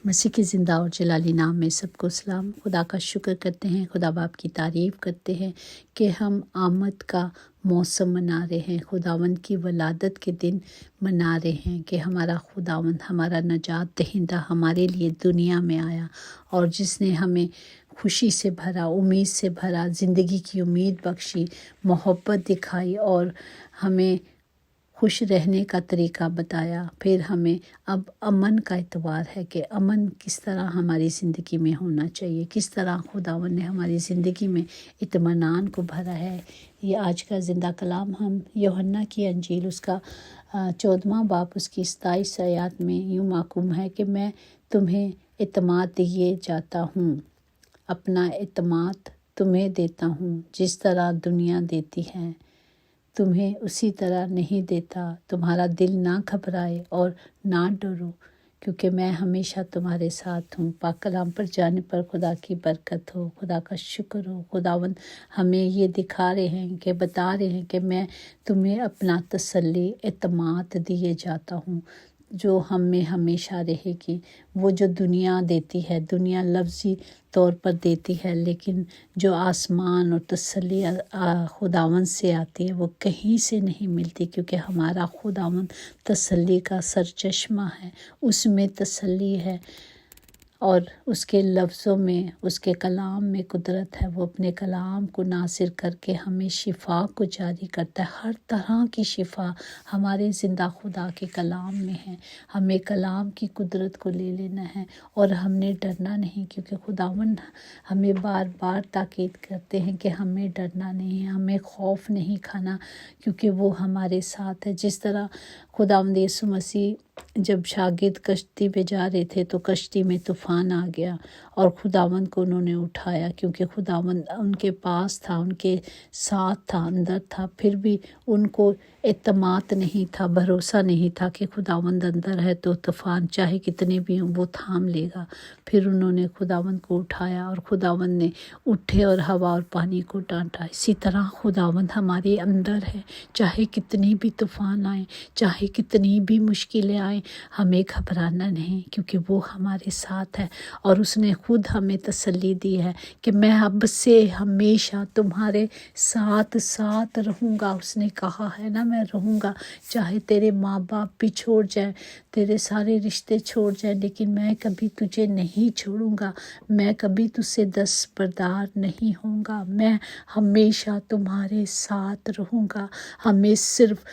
مسیح کے زندہ اور جلالی نام میں سب کو سلام۔ خدا کا شکر کرتے ہیں، خدا باپ کی تعریف کرتے ہیں کہ ہم آمد کا موسم منا رہے ہیں، خداوند کی ولادت کے دن منا رہے ہیں کہ ہمارا خداوند، ہمارا نجات دہندہ ہمارے لیے دنیا میں آیا، اور جس نے ہمیں خوشی سے بھرا، امید سے بھرا، زندگی کی امید بخشی، محبت دکھائی اور ہمیں خوش رہنے کا طریقہ بتایا۔ پھر ہمیں اب امن کا اعتبار ہے کہ امن کس طرح ہماری زندگی میں ہونا چاہیے، کس طرح خداوند نے ہماری زندگی میں اطمینان کو بھرا ہے۔ یہ آج کا زندہ کلام ہم یوحنا کی انجیل اس کا 14واں باب اس کی 27 آیات میں یوں محکوم ہے کہ میں تمہیں اعتماد دیے جاتا ہوں، اپنا اعتماد تمہیں دیتا ہوں، جس طرح دنیا دیتی ہے تمہیں اسی طرح نہیں دیتا۔ تمہارا دل نہ گھبرائے اور نہ ڈرو، کیونکہ میں ہمیشہ تمہارے ساتھ ہوں۔ پاک کلام پر جانے پر خدا کی برکت ہو، خدا کا شکر ہو۔ خداوند ہمیں یہ دکھا رہے ہیں کہ بتا رہے ہیں کہ میں تمہیں اپنا تسلی، اعتماد دیے جاتا ہوں، جو ہم میں ہمیشہ رہے گی۔ وہ جو دنیا دیتی ہے، دنیا لفظی طور پر دیتی ہے، لیکن جو آسمان اور تسلی خداوند سے آتی ہے وہ کہیں سے نہیں ملتی، کیونکہ ہمارا خداوند تسلی کا سرچشمہ ہے، اس میں تسلی ہے، اور اس کے لفظوں میں، اس کے کلام میں قدرت ہے۔ وہ اپنے کلام کو ناصر کر کے ہمیں شفا کو جاری کرتا ہے۔ ہر طرح کی شفا ہمارے زندہ خدا کے کلام میں ہے۔ ہمیں کلام کی قدرت کو لے لینا ہے اور ہم نے ڈرنا نہیں، کیونکہ خداوند ہمیں بار بار تاکید کرتے ہیں کہ ہمیں ڈرنا نہیں ہے، ہمیں خوف نہیں کھانا، کیونکہ وہ ہمارے ساتھ ہے۔ جس طرح خداوند یسوع مسیح جب شاگرد کشتی پہ جا رہے تھے تو کشتی میں طوفان آ گیا، اور خداوند کو انہوں نے اٹھایا، کیونکہ خداوند ان کے پاس تھا، ان کے ساتھ تھا، اندر تھا۔ پھر بھی ان کو اعتماد نہیں تھا، بھروسہ نہیں تھا کہ خداوند اندر ہے تو طوفان چاہے کتنے بھی ہوں وہ تھام لے گا۔ پھر انہوں نے خداوند کو اٹھایا، اور خداوند نے اٹھے اور ہوا اور پانی کو ڈانٹا۔ اسی طرح خداوند ہمارے اندر ہے، چاہے کتنی بھی طوفان آئیں، چاہے کتنی بھی مشکلیں آئیں، ہمیں گھبرانا نہیں، کیونکہ وہ ہمارے ساتھ ہے، اور اس نے خود ہمیں تسلی دی ہے کہ میں اب سے ہمیشہ تمہارے ساتھ ساتھ رہوں گا۔ اس نے کہا ہے نا، میں رہوں گا، چاہے تیرے ماں باپ بھی چھوڑ جائیں، تیرے سارے رشتے چھوڑ جائیں، لیکن میں کبھی تجھے نہیں چھوڑوں گا، میں کبھی تجھ سے دستبردار نہیں ہوں گا، میں ہمیشہ تمہارے ساتھ رہوں گا۔ ہمیں صرف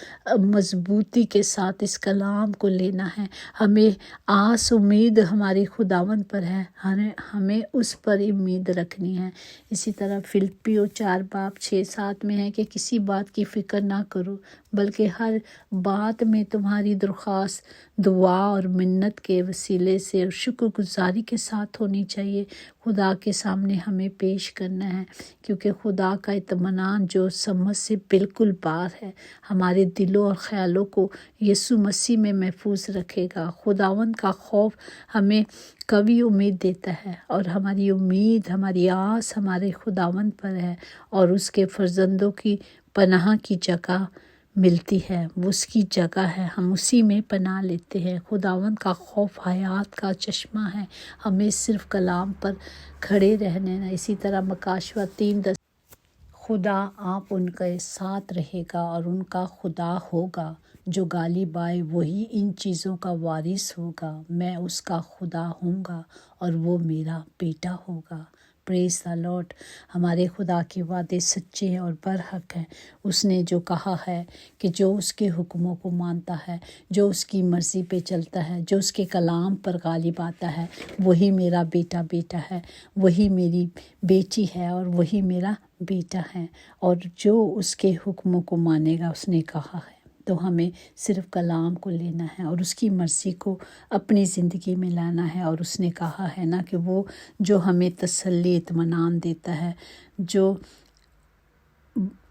مضبوطی کے ساتھ اس کلام کو لینا ہے۔ ہمیں آس امید ہماری خداوند پر ہے، ہمیں اس پر امید رکھنی ہے۔ اسی طرح فلپیو 4:6-7 میں ہے کہ کسی بات کی فکر نہ کرو، بلکہ ہر بات میں تمہاری درخواست دعا اور منت کے وسیلے سے اور شکر گزاری کے ساتھ ہونی چاہیے، خدا کے سامنے ہمیں پیش کرنا ہے، کیونکہ خدا کا اطمینان جو سمجھ سے بالکل باہر ہے ہمارے دلوں اور خیالوں کو یسوع مسیح میں محفوظ رکھے گا۔ خداوند کا خوف ہمیں قوی امید دیتا ہے، اور ہماری امید، ہماری آس ہمارے خداوند پر ہے، اور اس کے فرزندوں کی پناہ کی جگہ ملتی ہے، وہ اس کی جگہ ہے، ہم اسی میں پناہ لیتے ہیں۔ خداوند کا خوف حیات کا چشمہ ہے، ہمیں صرف کلام پر کھڑے رہنے نا۔ اسی طرح مکاشوہ 3:10 خدا آپ ان کے ساتھ رہے گا اور ان کا خدا ہوگا، جو غالب آئے وہی ان چیزوں کا وارث ہوگا۔ میں اس کا خدا ہوں گا اور وہ میرا بیٹا ہوگا۔ پریز دی لارڈ۔ ہمارے خدا کے وعدے سچے ہیں اور برحق ہیں۔ اس نے جو کہا ہے کہ جو اس کے حکموں کو مانتا ہے، جو اس کی مرضی پہ چلتا ہے، جو اس کے کلام پر غالب آتا ہے، وہی میرا بیٹا ہے، وہی میری بیٹی ہے، اور وہی میرا بیٹا ہے، اور جو اس کے حکموں کو مانے گا، اس نے کہا ہے۔ تو ہمیں صرف کلام کو لینا ہے اور اس کی مرضی کو اپنی زندگی میں لانا ہے، اور اس نے کہا ہے نا کہ وہ جو ہمیں تسلی، اطمینان دیتا ہے، جو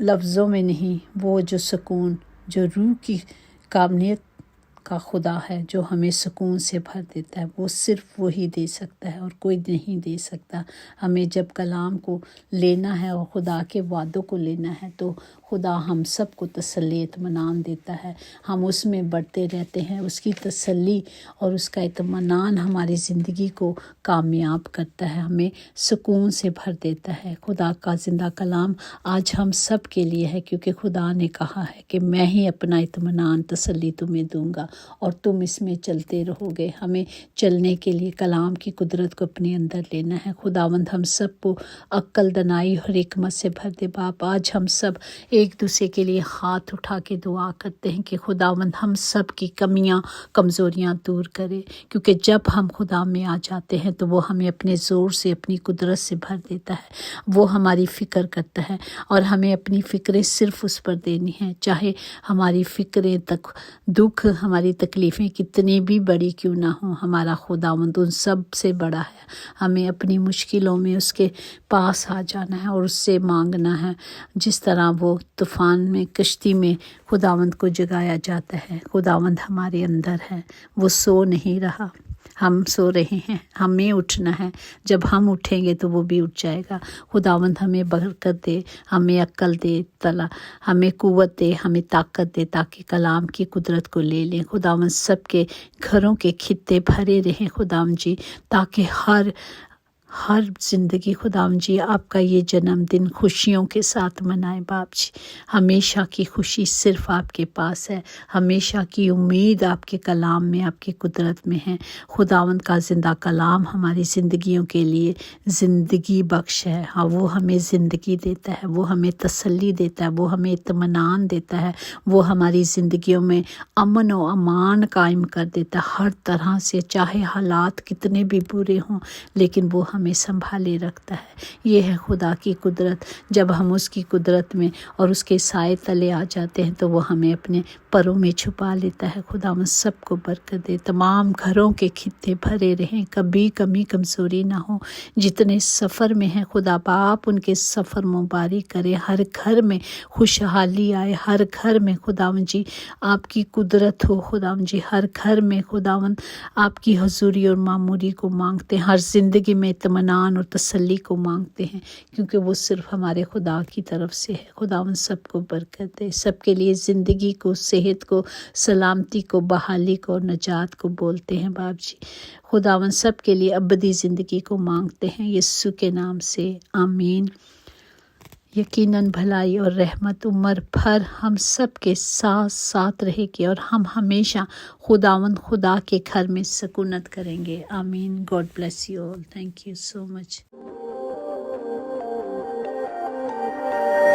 لفظوں میں نہیں، وہ جو سکون، جو روح کی کاملیت کا خدا ہے، جو ہمیں سکون سے بھر دیتا ہے، وہ صرف وہی دے سکتا ہے اور کوئی نہیں دے سکتا۔ ہمیں جب کلام کو لینا ہے اور خدا کے وعدوں کو لینا ہے تو خدا ہم سب کو تسلی اطمینان دیتا ہے، ہم اس میں بڑھتے رہتے ہیں، اس کی تسلی اور اس کا اطمینان ہماری زندگی کو کامیاب کرتا ہے، ہمیں سکون سے بھر دیتا ہے۔ خدا کا زندہ کلام آج ہم سب کے لیے ہے، کیونکہ خدا نے کہا ہے کہ میں ہی اپنا اطمینان تسلی تمہیں دوں گا اور تم اس میں چلتے رہو گے۔ ہمیں چلنے کے لیے کلام کی قدرت کو اپنے اندر لینا ہے۔ خداوند ہم سب کو عقل، دانائی اور حکمت سے بھر دے۔ باپ آج ہم سب ایک دوسرے کے لیے ہاتھ اٹھا کے دعا کرتے ہیں کہ خداوند ہم سب کی کمیاں، کمزوریاں دور کرے، کیونکہ جب ہم خدا میں آ جاتے ہیں تو وہ ہمیں اپنے زور سے، اپنی قدرت سے بھر دیتا ہے۔ وہ ہماری فکر کرتا ہے اور ہمیں اپنی فکریں صرف اس پر دینی ہیں، چاہے ہماری فکریں تک دکھ، ہماری تکلیفیں کتنی بھی بڑی کیوں نہ ہوں، ہمارا خداوند ان سب سے بڑا ہے۔ ہمیں اپنی مشکلوں میں اس کے پاس آ جانا ہے اور اس سے مانگنا ہے، جس طرح وہ طوفان میں، کشتی میں خداوند کو جگایا جاتا ہے۔ خداوند ہمارے اندر ہے، وہ سو نہیں رہا، ہم سو رہے ہیں، ہمیں اٹھنا ہے۔ جب ہم اٹھیں گے تو وہ بھی اٹھ جائے گا۔ خداوند ہمیں برکت دے، ہمیں عقل دے، ہمیں قوت دے، ہمیں طاقت دے، تاکہ کلام کی قدرت کو لے لیں۔ خداوند سب کے گھروں کے خطے بھرے رہیں خداوند جی، تاکہ ہر زندگی خداوند جی آپ کا یہ جنم دن خوشیوں کے ساتھ منائے۔ باپ جی ہمیشہ کی خوشی صرف آپ کے پاس ہے، ہمیشہ کی امید آپ کے کلام میں، آپ کی قدرت میں ہے۔ خداوند کا زندہ کلام ہماری زندگیوں کے لیے زندگی بخش ہے۔ ہاں، وہ ہمیں زندگی دیتا ہے، وہ ہمیں تسلی دیتا ہے، وہ ہمیں اطمینان دیتا ہے، وہ ہماری زندگیوں میں امن و امان قائم کر دیتا ہے ہر طرح سے، چاہے حالات کتنے بھی برے ہوں، لیکن وہ ہمیں سنبھالے رکھتا ہے۔ یہ ہے خدا کی قدرت۔ جب ہم اس کی قدرت میں اور اس کے سائے تلے آ جاتے ہیں تو وہ ہمیں اپنے پروں میں چھپا لیتا ہے۔ خدا ہم سب کو برکت دے، تمام گھروں کے خطے بھرے رہیں، کبھی کمی کمزوری نہ ہو۔ جتنے سفر میں ہیں خدا باپ ان کے سفر مبارک کرے، ہر گھر میں خوشحالی آئے، ہر گھر میں خداوند جی آپ کی قدرت ہو۔ خداوند جی ہر گھر میں خداوند آپ کی حضوری اور معموری کو مانگتے ہیں، ہر زندگی میں اطمینان اور تسلی کو مانگتے ہیں، کیونکہ وہ صرف ہمارے خدا کی طرف سے ہے۔ خداوند سب کو برکت دے، سب کے لیے زندگی کو، صحت کو، سلامتی کو، بحالی کو اور نجات کو بولتے ہیں باپ جی۔ خداوند سب کے لیے ابدی زندگی کو مانگتے ہیں، یسوع کے نام سے آمین۔ یقیناً بھلائی اور رحمت عمر بھر ہم سب کے ساتھ ساتھ رہے گی اور ہم ہمیشہ خداوند خدا کے گھر میں سکونت کریں گے۔ آمین۔ God bless you all. Thank you so much.